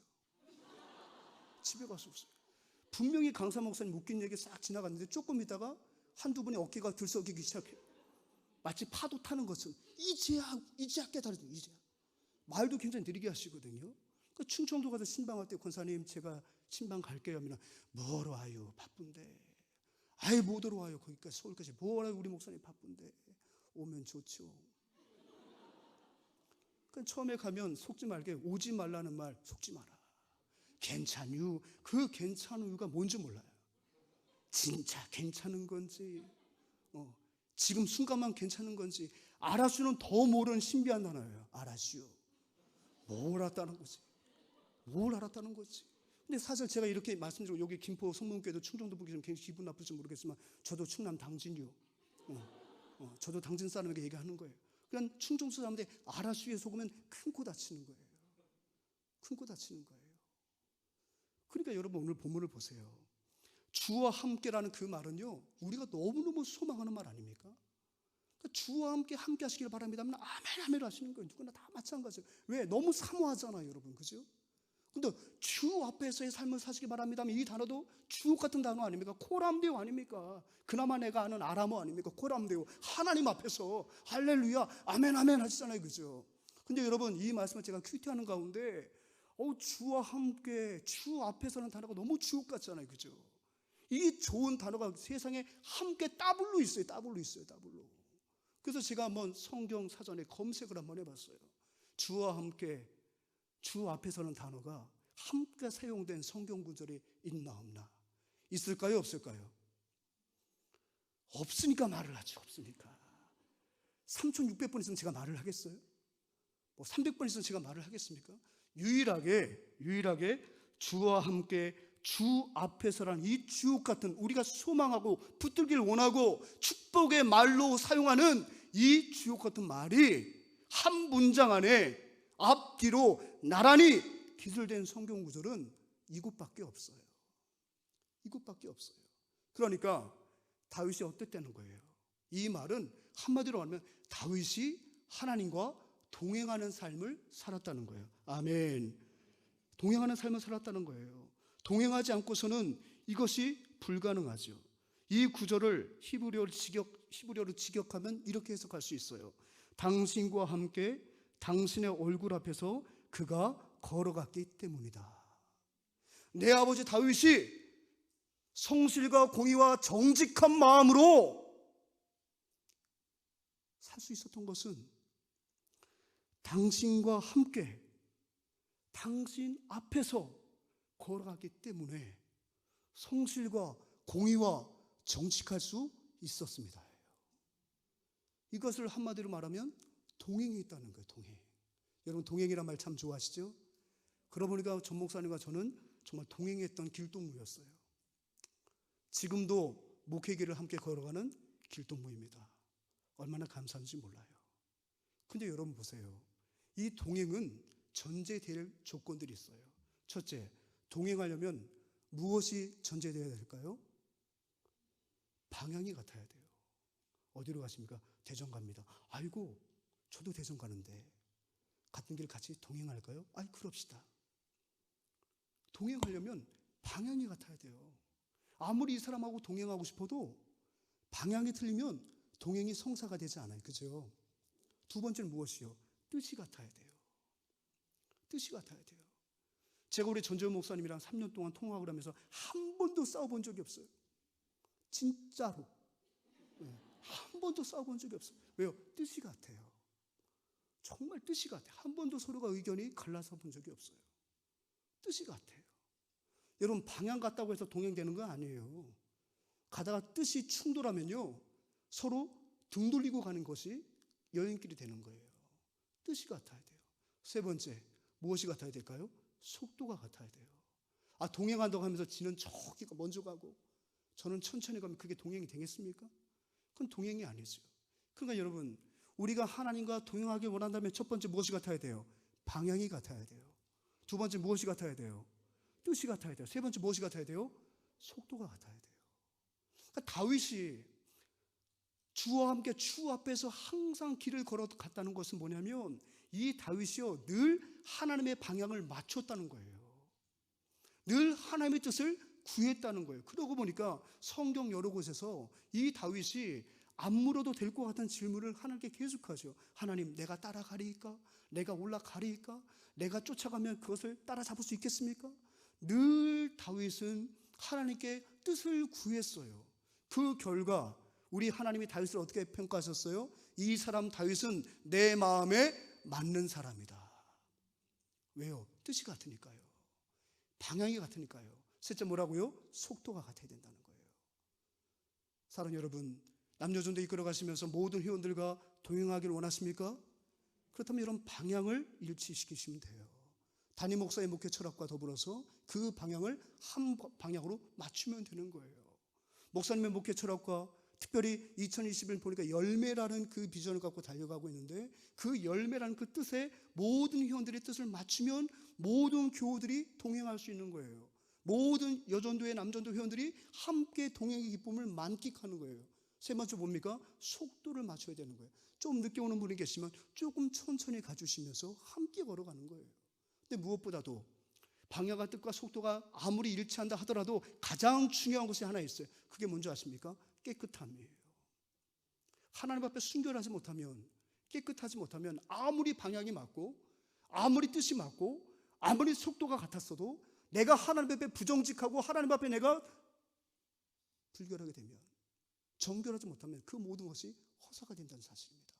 집에 가서 웃어요. 분명히 강사 목사님 웃긴 얘기 싹 지나갔는데 조금 있다가 한두 분의 어깨가 들썩이기 시작해요. 마치 파도 타는 것은 이제야 깨달아요. 이제야. 말도 굉장히 느리게 하시거든요. 그 충청도 가서 신방할 때 권사님 제가 신방 갈게요 하면 뭐하러 와요? 바쁜데. 아예 못 오러 와요. 거기까지 서울까지 뭐하러 와요? 우리 목사님 바쁜데. 오면 좋죠. 그러니까 처음에 가면 속지 말게 오지 말라는 말 속지 마라. 괜찮유. 그 괜찮유가 뭔지 몰라요. 진짜 괜찮은 건지 지금 순간만 괜찮은 건지 알아주는 더 모르는 신비한 단어예요. 알아주요. 뭘 알았다는 거지? 뭘 알았다는 거지? 근데 사실 제가 이렇게 말씀드리고 여기 김포 성문교회도 충청도 분께서 굉장히 기분 나쁠지 모르겠지만 저도 충남 당진이요. 저도 당진 사람에게 얘기하는 거예요. 그러니까 충청도 사람들이 아라수에 속으면 큰 코 다치는 거예요. 큰 코 다치는 거예요. 그러니까 여러분 오늘 본문을 보세요. 주와 함께라는 그 말은요, 우리가 너무너무 소망하는 말 아닙니까? 그러니까 주와 함께 하시길 바랍니다 하면 아멘 아멘 하시는 거예요. 누구나 다 마찬가지예요. 왜? 너무 사모하잖아요, 여러분. 그죠? 근데 주 앞에서의 삶을 사시기 바랍니다 하면 이 단어도 주옥 같은 단어 아닙니까? 코람데오 아닙니까? 그나마 내가 아는 아람어 아닙니까? 코람데오. 하나님 앞에서 할렐루야 아멘 아멘 하시잖아요. 그죠? 근데 여러분 이 말씀을 제가 큐티하는 가운데 주와 함께, 주 앞에서는 단어가 너무 주옥 같잖아요. 그죠? 이 좋은 단어가 세상에 함께 따블로 있어요. 따블로 있어요. 따블로. 그래서 제가 한번 성경 사전에 검색을 한번 해봤어요. 주와 함께, 주 앞에서는 단어가 함께 사용된 성경 구절이 있나 없나? 있을까요? 없을까요? 없으니까 말을 하죠. 없으니까. 3600번 있으면 제가 말을 하겠어요? 뭐 300번 있으면 제가 말을 하겠습니까? 유일하게 주와 함께, 주 앞에서라는 이 주옥 같은, 우리가 소망하고 붙들기를 원하고 축복의 말로 사용하는 이 주옥 같은 말이 한 문장 안에 앞뒤로 나란히 기술된 성경 구절은 이곳밖에 없어요. 이곳밖에 없어요. 그러니까 다윗이 어땠다는 거예요? 이 말은 한마디로 말하면 다윗이 하나님과 동행하는 삶을 살았다는 거예요. 아멘. 동행하는 삶을 살았다는 거예요. 동행하지 않고서는 이것이 불가능하죠. 이 구절을 히브리어로 직역하면 이렇게 해석할 수 있어요. 당신과 함께 당신의 얼굴 앞에서 그가 걸어갔기 때문이다. 내 아버지 다윗이 성실과 공의와 정직한 마음으로 살 수 있었던 것은 당신과 함께 당신 앞에서 걸어갔기 때문에 성실과 공의와 정직할 수 있었습니다. 이것을 한마디로 말하면 동행이 있다는 거예요. 동행. 여러분 동행이란 말 참 좋아하시죠? 그러고 보니까 전 목사님과 저는 정말 동행했던 길동무였어요. 지금도 목회길을 함께 걸어가는 길동무입니다. 얼마나 감사한지 몰라요. 근데 여러분 보세요. 이 동행은 전제될 조건들이 있어요. 첫째, 동행하려면 무엇이 전제되어야 될까요? 방향이 같아야 돼요. 어디로 가십니까? 대전 갑니다. 아이고, 저도 대전 가는데 같은 길 같이 동행할까요? 아이, 그럽시다. 동행하려면 방향이 같아야 돼요. 아무리 이 사람하고 동행하고 싶어도 방향이 틀리면 동행이 성사가 되지 않아요. 그죠? 두 번째는 무엇이요? 뜻이 같아야 돼요. 뜻이 같아야 돼요. 제가 우리 전재훈 목사님이랑 3년 동안 통화를 하면서 한 번도 싸워본 적이 없어요. 진짜로. 한 번도 싸워본 적이 없어요. 왜요? 뜻이 같아요. 정말 뜻이 같아요. 한 번도 서로가 의견이 갈라서 본 적이 없어요. 뜻이 같아요. 여러분 방향 같다고 해서 동행되는 거 아니에요. 가다가 뜻이 충돌하면요 서로 등 돌리고 가는 것이 여행길이 되는 거예요. 뜻이 같아야 돼요. 세 번째, 무엇이 같아야 될까요? 속도가 같아야 돼요. 동행한다고 하면서 지는 저기가 먼저 가고 저는 천천히 가면 그게 동행이 되겠습니까? 그건 동행이 아니죠. 그러니까 여러분 우리가 하나님과 동행하길 원한다면 첫 번째 무엇이 같아야 돼요? 방향이 같아야 돼요. 두 번째 무엇이 같아야 돼요? 뜻이 같아야 돼요. 세 번째 무엇이 같아야 돼요? 속도가 같아야 돼요. 그러니까 다윗이 주와 함께 주 앞에서 항상 길을 걸어갔다는 것은 뭐냐면 이 다윗이요 늘 하나님의 방향을 맞췄다는 거예요. 늘 하나님의 뜻을 구했다는 거예요. 그러고 보니까 성경 여러 곳에서 이 다윗이 안 물어도 될 것 같은 질문을 하나님께 계속하죠. 하나님, 내가 따라가리이까? 내가 올라가리이까? 내가 쫓아가면 그것을 따라잡을 수 있겠습니까? 늘 다윗은 하나님께 뜻을 구했어요. 그 결과 우리 하나님이 다윗을 어떻게 평가하셨어요? 이 사람 다윗은 내 마음에 맞는 사람이다. 왜요? 뜻이 같으니까요. 방향이 같으니까요. 셋째 뭐라고요? 속도가 같아야 된다는 거예요. 사랑하는 여러분, 남녀전도 이끌어가시면서 모든 회원들과 동행하기를 원하십니까? 그렇다면 여러분 방향을 일치시키시면 돼요. 담임 목사의 목회 철학과 더불어서 그 방향을 한 방향으로 맞추면 되는 거예요. 목사님의 목회 철학과 특별히 2021 보니까 열매라는 그 비전을 갖고 달려가고 있는데, 그 열매라는 그 뜻에 모든 회원들의 뜻을 맞추면 모든 교우들이 동행할 수 있는 거예요. 모든 여전도회 남전도 회원들이 함께 동행의 기쁨을 만끽하는 거예요. 세 번째 뭡니까? 속도를 맞춰야 되는 거예요. 좀 늦게 오는 분이 계시면 조금 천천히 가주시면서 함께 걸어가는 거예요. 근데 무엇보다도 방향과 뜻과 속도가 아무리 일치한다 하더라도 가장 중요한 것이 하나 있어요. 그게 뭔지 아십니까? 깨끗함이에요. 하나님 앞에 순결하지 못하면, 깨끗하지 못하면 아무리 방향이 맞고 아무리 뜻이 맞고 아무리 속도가 같았어도 내가 하나님 앞에 부정직하고 하나님 앞에 내가 불결하게 되면, 정결하지 못하면 그 모든 것이 허사가 된다는 사실입니다.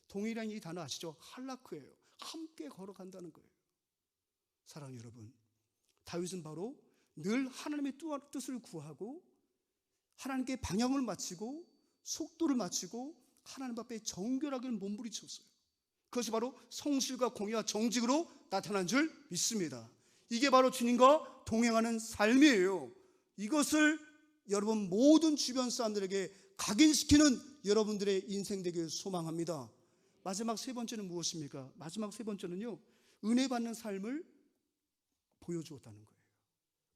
동일한 이 단어 아시죠? 할라크예요. 함께 걸어간다는 거예요. 사랑하는 여러분, 다윗은 바로 늘 하나님의 뜻을 구하고 하나님께 방향을 맞추고 속도를 맞추고 하나님 앞에 정결하게 몸부림쳤어요. 그것이 바로 성실과 공의와 정직으로 나타난 줄 믿습니다. 이게 바로 주님과 동행하는 삶이에요. 이것을 여러분 모든 주변 사람들에게 각인시키는 여러분들의 인생 되길 소망합니다. 마지막 세 번째는 무엇입니까? 마지막 세 번째는요, 은혜 받는 삶을 보여주었다는 거예요.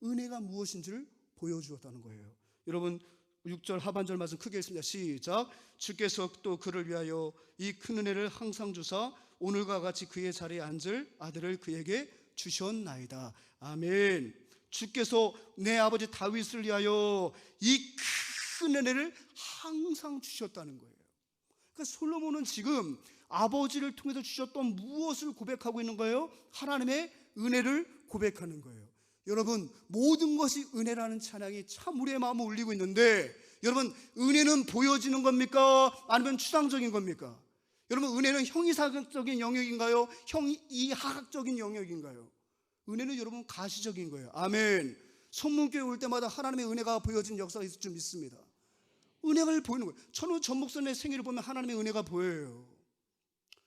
은혜가 무엇인지를 보여주었다는 거예요. 여러분 6절 하반절 말씀 크게 읽습니다. 시작. 주께서 또 그를 위하여 이 큰 은혜를 항상 주사 오늘과 같이 그의 자리에 앉을 아들을 그에게 주셨나이다. 아멘. 주께서 내 아버지 다윗을 위하여 이 큰 은혜를 항상 주셨다는 거예요. 그러니까 솔로몬은 지금 아버지를 통해서 주셨던 무엇을 고백하고 있는 거예요? 하나님의 은혜를 고백하는 거예요. 여러분, 모든 것이 은혜라는 찬양이 참 우리의 마음을 울리고 있는데, 여러분, 은혜는 보여지는 겁니까? 아니면 추상적인 겁니까? 여러분, 은혜는 형이사적인 영역인가요? 형이하학적인 영역인가요? 은혜는 여러분 가시적인 거예요. 아멘. 성문교회 올 때마다 하나님의 은혜가 보여진 역사가 있을 줄 믿습니다. 은혜가 보이는 거예요. 저는 전 목사님의 생애를 보면 하나님의 은혜가 보여요.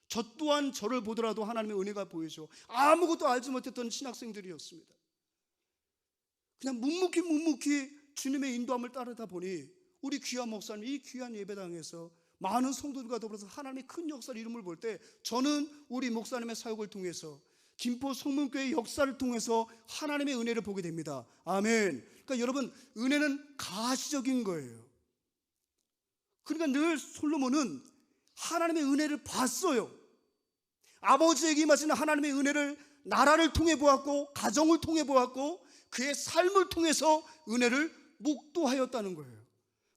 저 또한 저를 보더라도 하나님의 은혜가 보이죠. 아무것도 알지 못했던 신학생들이었습니다. 그냥 묵묵히 주님의 인도함을 따르다 보니 우리 귀한 목사님 이 귀한 예배당에서 많은 성도들과 더불어서 하나님의 큰 역사를 이름을 볼 때, 저는 우리 목사님의 사역을 통해서 김포 성문교회의 역사를 통해서 하나님의 은혜를 보게 됩니다. 아멘. 그러니까 여러분, 은혜는 가시적인 거예요. 그러니까 늘 솔로몬은 하나님의 은혜를 봤어요. 아버지에게 임하시는 하나님의 은혜를 나라를 통해 보았고 가정을 통해 보았고 그의 삶을 통해서 은혜를 목도하였다는 거예요.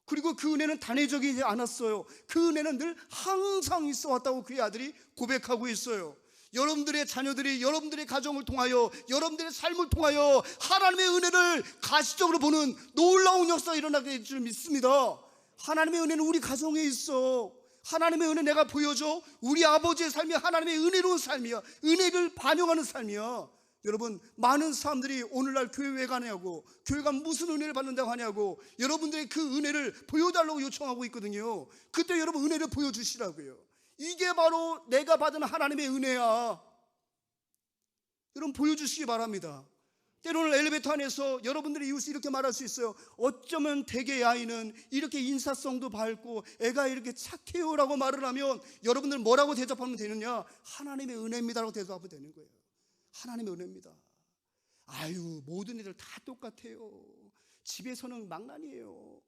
그리고 그 은혜는 단회적이지 않았어요. 그 은혜는 늘 항상 있어 왔다고 그의 아들이 고백하고 있어요. 여러분들의 자녀들이 여러분들의 가정을 통하여 여러분들의 삶을 통하여 하나님의 은혜를 가시적으로 보는 놀라운 역사가 일어나게 될 줄 믿습니다. 하나님의 은혜는 우리 가정에 있어. 하나님의 은혜 내가 보여줘. 우리 아버지의 삶이 하나님의 은혜로운 삶이야. 은혜를 반영하는 삶이야. 여러분, 많은 사람들이 오늘날 교회 왜 가냐고, 교회가 무슨 은혜를 받는다고 하냐고 여러분들의 그 은혜를 보여달라고 요청하고 있거든요. 그때 여러분 은혜를 보여주시라고요. 이게 바로 내가 받은 하나님의 은혜야. 여러분 보여주시기 바랍니다. 때로는 엘리베이터 안에서 여러분들의 이웃이 이렇게 말할 수 있어요. 어쩌면 대개의 아이는 이렇게 인사성도 밝고 애가 이렇게 착해요 라고 말을 하면 여러분들 뭐라고 대답하면 되느냐? 하나님의 은혜입니다라고 대답하면 되는 거예요. 하나님의 은혜입니다. 아유, 모든 애들 다 똑같아요. 집에서는 망나니예요.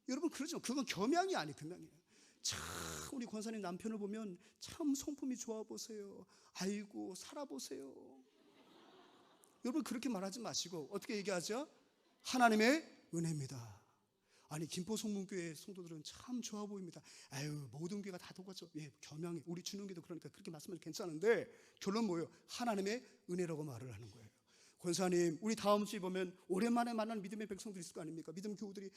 여러분 그러죠. 그건 겸양이 아니 금양이에요. 참 우리 권사님 남편을 보면 참 성품이 좋아 보세요. 아이고 살아보세요. 여러분 그렇게 말하지 마시고 어떻게 얘기하죠? 하나님의 은혜입니다. 아니 김포 성문교회 성도들은 참 좋아 보입니다. 아유 모든 교회가 다 똑같죠. 예, 겸양해. 우리 주님교도 그러니까 그렇게 말씀하셔도 괜찮은데 결론 뭐예요? 하나님의 은혜라고 말을 하는 거예요. 권사님 우리 다음 주에 보면 오랜만에 만난 믿음의 백성들이 있을 거 아닙니까? 믿음 교우들이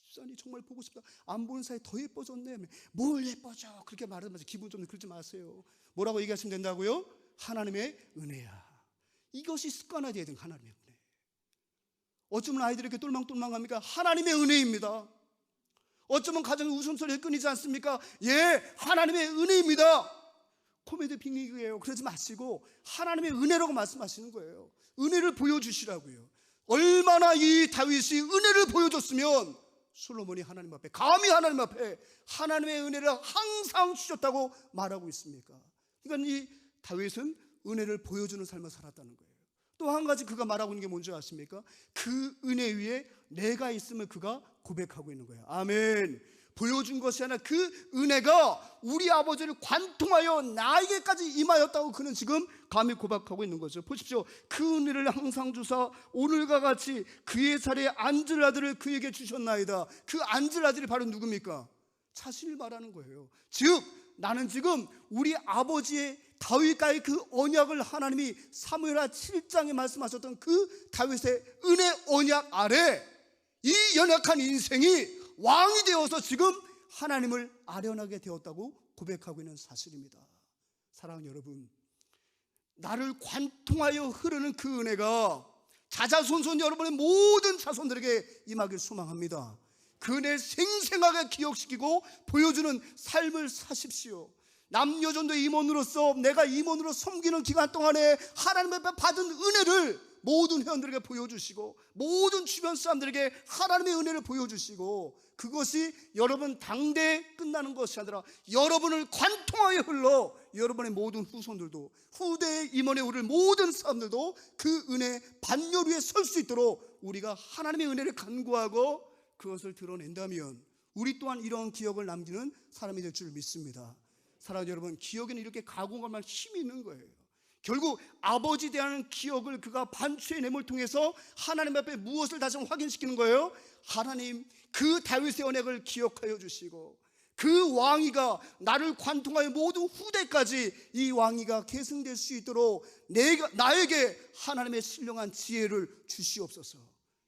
집사님 정말 보고 싶다. 안 보는 사이 더 예뻐졌네. 뭘 예뻐져? 그렇게 말하면서 기분 좀 그러지 마세요. 뭐라고 얘기하시면 된다고요? 하나님의 은혜야. 이것이 습관화되어야 되는 하나님의 은혜. 어쩌면 아이들이 이렇게 똘망똘망합니까? 하나님의 은혜입니다. 어쩌면 가정의 웃음소리가 끊이지 않습니까? 예, 하나님의 은혜입니다. 코미디 빅리그예요. 그러지 마시고 하나님의 은혜라고 말씀하시는 거예요. 은혜를 보여주시라고요. 얼마나 이 다윗이 은혜를 보여줬으면 솔로몬이 하나님 앞에, 감히 하나님 앞에 하나님의 은혜를 항상 주셨다고 말하고 있습니까? 그러니까 이 다윗은 은혜를 보여주는 삶을 살았다는 거예요. 또 한 가지 그가 말하고 있는 게 뭔지 아십니까? 그 은혜 위에 내가 있음을 그가 고백하고 있는 거예요. 아멘. 보여준 것이 아니라 그 은혜가 우리 아버지를 관통하여 나에게까지 임하였다고 그는 지금 감히 고백하고 있는 거죠. 보십시오. 그 은혜를 항상 주사 오늘과 같이 그의 자리에 앉을 아들을 그에게 주셨나이다. 그 앉을 아들이 바로 누굽니까? 자신을 말하는 거예요. 즉 나는 지금 우리 아버지의 다윗과의 그 언약을 하나님이 사무엘하 7장에 말씀하셨던 그 다윗의 은혜 언약 아래 이 연약한 인생이 왕이 되어서 지금 하나님을 아련하게 되었다고 고백하고 있는 사실입니다. 사랑하는 여러분, 나를 관통하여 흐르는 그 은혜가 자자손손 여러분의 모든 자손들에게 임하길 소망합니다. 그 은혜를 생생하게 기억시키고 보여주는 삶을 사십시오. 남여전도 임원으로서 내가 임원으로 섬기는 기간 동안에 하나님 앞에 받은 은혜를 모든 회원들에게 보여주시고 모든 주변 사람들에게 하나님의 은혜를 보여주시고 그것이 여러분 당대에 끝나는 것이 아니라 여러분을 관통하여 흘러 여러분의 모든 후손들도 후대의 임원에 오를 모든 사람들도 그 은혜 반열 위에 설 수 있도록 우리가 하나님의 은혜를 간구하고 그것을 드러낸다면 우리 또한 이런 기억을 남기는 사람이 될 줄 믿습니다. 사랑하는 여러분, 기억에는 이렇게 가공할 힘이 있는 거예요. 결국 아버지에 대한 기억을 그가 반추의 뇌물 통해서 하나님 앞에 무엇을 다시 확인시키는 거예요? 하나님 그 다윗의 언약을 기억하여 주시고 그 왕위가 나를 관통하여 모든 후대까지 이 왕위가 계승될 수 있도록 나에게 하나님의 신령한 지혜를 주시옵소서.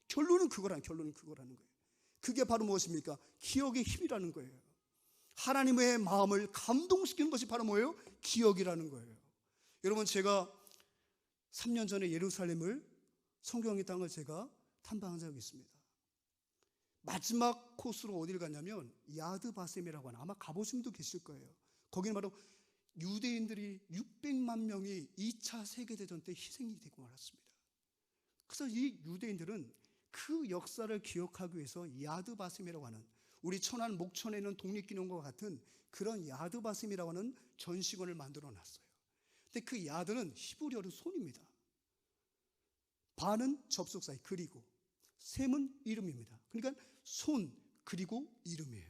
결론은 그거라는 거예요. 그게 바로 무엇입니까? 기억의 힘이라는 거예요. 하나님의 마음을 감동시키는 것이 바로 뭐예요? 기억이라는 거예요. 여러분, 제가 3년 전에 예루살렘을 성경의 땅을 제가 탐방한 적이 있습니다. 마지막 코스로 어디를 갔냐면 야드바셈이라고 하는, 아마 가보신 분도 계실 거예요. 거기는 바로 유대인들이 600만 명이 2차 세계대전 때 희생이 되고 말았습니다. 그래서 이 유대인들은 그 역사를 기억하기 위해서 야드바셈이라고 하는, 우리 천안 목천에 있는 독립기념관과 같은 그런 야드바셈이라고 하는 전시관을 만들어 놨어요. 근데 그 야드는 히브리어로 손입니다. 바는 접속사에 그리고, 셈은 이름입니다. 그러니까 손 그리고 이름이에요.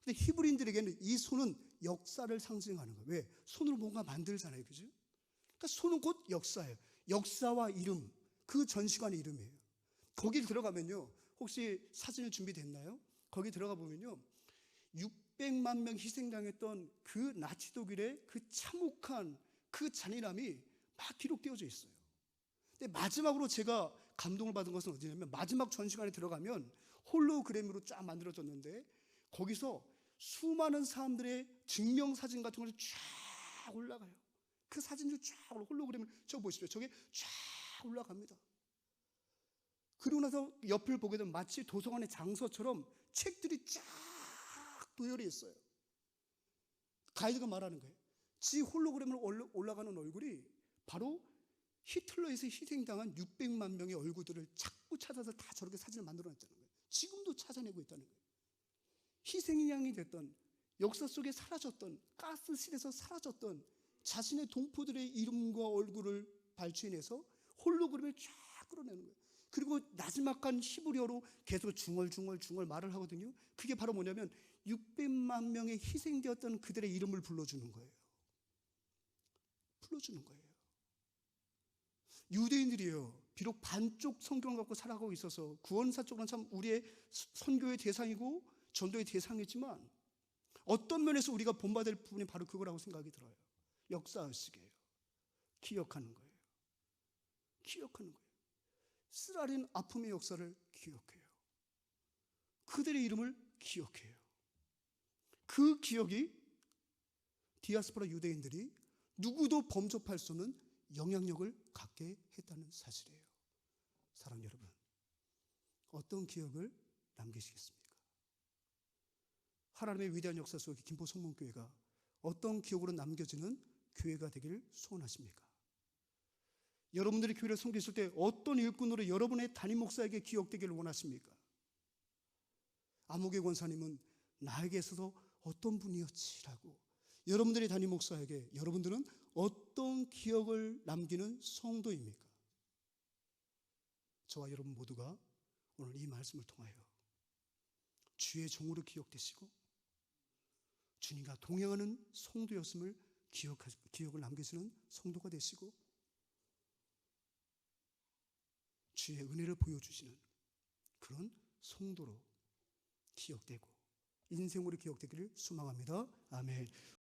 근데 히브리인들에게는 이 손은 역사를 상징하는 거예요. 왜? 손으로 뭔가 만들잖아요, 그죠? 그러니까 손은 곧 역사예요. 역사와 이름, 그 전시관의 이름이에요. 거기 들어가면요, 혹시 사진이 준비됐나요? 거기 들어가 보면요, 600만 명 희생당했던 그 나치 독일의 그 참혹한 그 잔인함이 막 기록되어져 있어요. 근데 마지막으로 제가 감동을 받은 것은 어디냐면, 마지막 전시관에 들어가면 홀로그램으로 쫙 만들어졌는데 거기서 수많은 사람들의 증명사진 같은 것이 쫙 올라가요. 그 사진을 쫙 홀로그램을 보십시오. 저게 쫙 올라갑니다. 그리고 나서 옆을 보게 되면 마치 도서관의 장서처럼 책들이 쫙 도열해 있어요. 가이드가 말하는 거예요. 지 홀로그램으로 올라가는 얼굴이 바로 히틀러에서 희생당한 600만 명의 얼굴들을 자꾸 찾아서 다 저렇게 사진을 만들어냈다는 거예요. 지금도 찾아내고 있다는 거예요. 희생양이 됐던, 역사 속에 사라졌던, 가스실에서 사라졌던 자신의 동포들의 이름과 얼굴을 발췌해내서 홀로그램에 쫙 끌어내는 거예요. 그리고 나지막한 히브리어로 계속 중얼중얼 말을 하거든요. 그게 바로 뭐냐면 600만 명의 희생되었던 그들의 이름을 불러주는 거예요. 불러주는 거예요. 유대인들이요, 비록 반쪽 성경을 갖고 살아가고 있어서 구원사 쪽으로는 참 우리의 선교의 대상이고 전도의 대상이지만 어떤 면에서 우리가 본받을 부분이 바로 그거라고 생각이 들어요. 역사의식이에요. 기억하는 거예요. 기억하는 거예요. 쓰라린 아픔의 역사를 기억해요. 그들의 이름을 기억해요. 그 기억이 디아스포라 유대인들이 누구도 범접할 수 없는 영향력을 갖게 했다는 사실이에요. 사랑하는 여러분, 어떤 기억을 남기시겠습니까? 하나님의 위대한 역사 속에 김포 성문교회가 어떤 기억으로 남겨지는 교회가 되기를 소원하십니까? 여러분들이 교회를 섬기실 때 어떤 일꾼으로 여러분의 담임 목사에게 기억되기를 원하십니까? 아무개 권사님은 나에게서도 어떤 분이었지라고, 여러분들이 담임 목사에게 여러분들은 어떤 기억을 남기는 성도입니까? 저와 여러분 모두가 오늘 이 말씀을 통하여 주의 종으로 기억되시고 주님과 동행하는 성도였음을 기억을 남기시는 성도가 되시고 주의 은혜를 보여주시는 그런 성도로 기억되고 인생으로 기억되기를 소망합니다. 아멘.